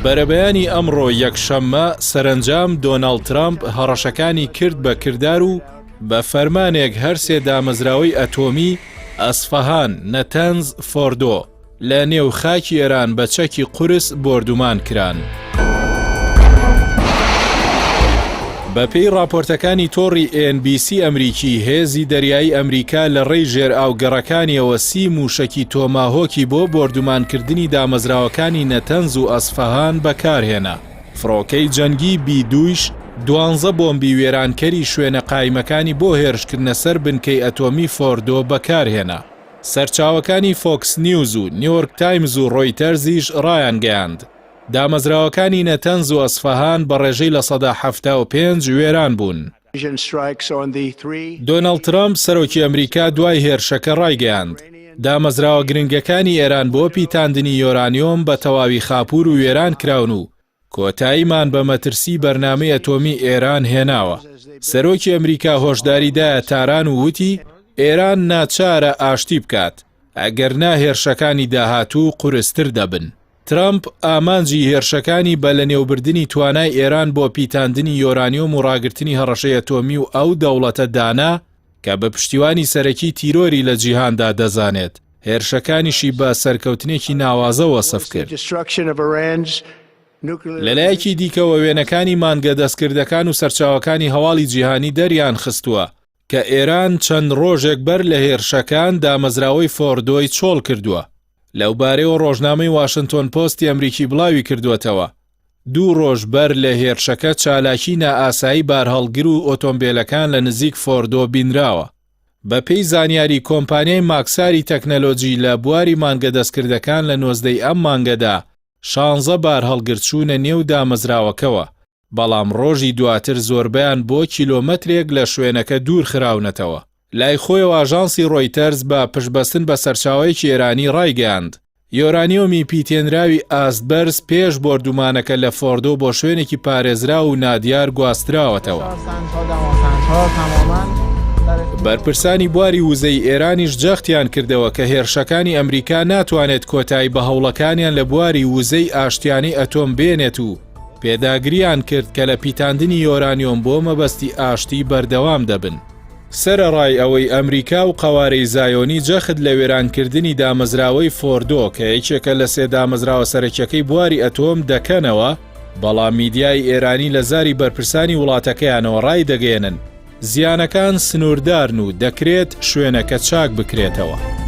بەرەبەیانی ئەمڕۆ یەکشەممە سەرنجام دۆناڵد ترامپ هەڕەشەکانی کرد بە کردار و بە فەرمانێک هەر سێ دامەزراوەی ئەتۆمی ئەسفەهان، نەتەنز، فۆردۆ لە نێو خاکی ئێران بە چەکی قورس بۆردومان کران. بەپێی راپۆرتەکانی تۆڕی NBC ئەمریکی، هێزی دەریایی ئەمریکا لە ڕێی ژێر ئاوگەڕەکانیەوە 30 موشەکی تۆماهۆکی بۆ بۆردومانکردنی دامەزراوەکانی نەتەنز و ئەسفەهان بەکارهێنا. فڕۆکەی جەنگی B-2 12 بۆمبی وێرانکەری شوێنە قایمەکانی بۆ هێرشکردنە سەر بنکەی ئەتۆمی فۆردۆ بەکارهێنا. سەرچاوەکانی فۆکس نیوز و نیویۆرک تایمز و ڕۆیتەرزیش ڕایانگەیاند دامەزراوەکانی نەتەنز و ئەسفەهان بە ڕێژەی لە 175 وێران بوون. دۆناڵد ترامپ سەرۆکی ئەمریکا دوای هێرشەکە ڕایگەیاند دامەزراوە گرنگەکانی ئێران بۆ پیتاندنی یۆرانیۆم بە تەواوی خاپور و وێران کراون و کۆتاییمان بە مەترسی بەرنامەی ئەتۆمی ئێران هێناوە. سەرۆکی ئەمریکا هۆشداریدایە تاران و وتی ئێران ناچارە ئاشتی بکات ئەگەرنا هێرشەکانی داهاتوو قورستر دەبن. ترامپ ئامانجی هێرشەکانی بە لە نێوبردننی توانای ئێران بۆ پیتاندنی یۆرانیۆم و ڕاگررتنی هەڕەشەی ئەتۆمی و ئەو دەوڵەتە دانا کە بە پشتیوانی سەرەکی تیرۆری لە جیهاندا دەزانێت. هێرشەکانیشی بە سەرکەوتنێکی ناوازە وەسف کرد. لەلایەکی دیکەوە وێنەکانی مانگە دەستکردەکان و سەرچاوەکانی هەواڵی جیهانی دەریان خستووە کە ئێران چەند ڕۆژێک بەر لە هێرشەکان دامەزراوەی فۆردۆی چۆڵ کردووە. لەوبارەیەوە ڕۆژنامەی واشنتۆن پۆستی ئەمریکی بڵاوی کردووەتەوە 2 ڕۆژ بەر لە هێرشەکە چالاکی نائاسایی بارهەڵگر و ئۆتۆمبیلەکان لە نزیک فۆردۆ بینراوە. بەپێی زانیاری کۆمپانیای ماکساری تەکنەلۆجی لە بواری مانگە دەستکردەکان لە 19 ئەم مانگەدا 16 بارهەڵگر چوونە نێو دامەزراوەکەوە، بەڵام ڕۆژی دواتر زۆربیان بۆ کیلۆمەترێک لە شوێنەکە دوور خراونەتەوە. لای خۆیەوە ئاژانسی ڕۆیتەرز بە پشتبەستن بە سەرچاوەیەکی ئێرانی ڕایگەیاند یۆرانیۆمی پیتێنراوی ئاستبەرز پێش بۆردومانەکە لە فۆردۆ بۆ شوێنێکی پارێزرا و نادیار گواستراوەتەوە. بەرپرسانی بواری وزەی ئێرانیش جەختیان کردەوە کە هێرشەکانی ئەمریکا ناتوانێت کۆتایی بە هەوڵەکانیان لە بواری وزەی ئاشتیانی ئەتۆم بێنێت و پێداگریان کرد کە لە پیتاندنی یۆرانیۆم بۆ مەبەستی ئاشتی بەردەوام دەبن. سەرەڕای ئەوەی ئەمریکا و قەوارەی زایۆنی جەخت لە وێرانکردنی دامەزراوەی فۆردۆ کە یەکێکە لە 3 دامەزراوە سەرەکیەکەی بواری ئەتۆم دەکەنەوە، بەڵام میدیای ئێرانی لە زاری بەرپرسانی وڵاتەکەیانەوە ڕای دەگەێنن زیانەکان سنووردارن و دەکرێت شوێنەکە چاک بکرێتەوە.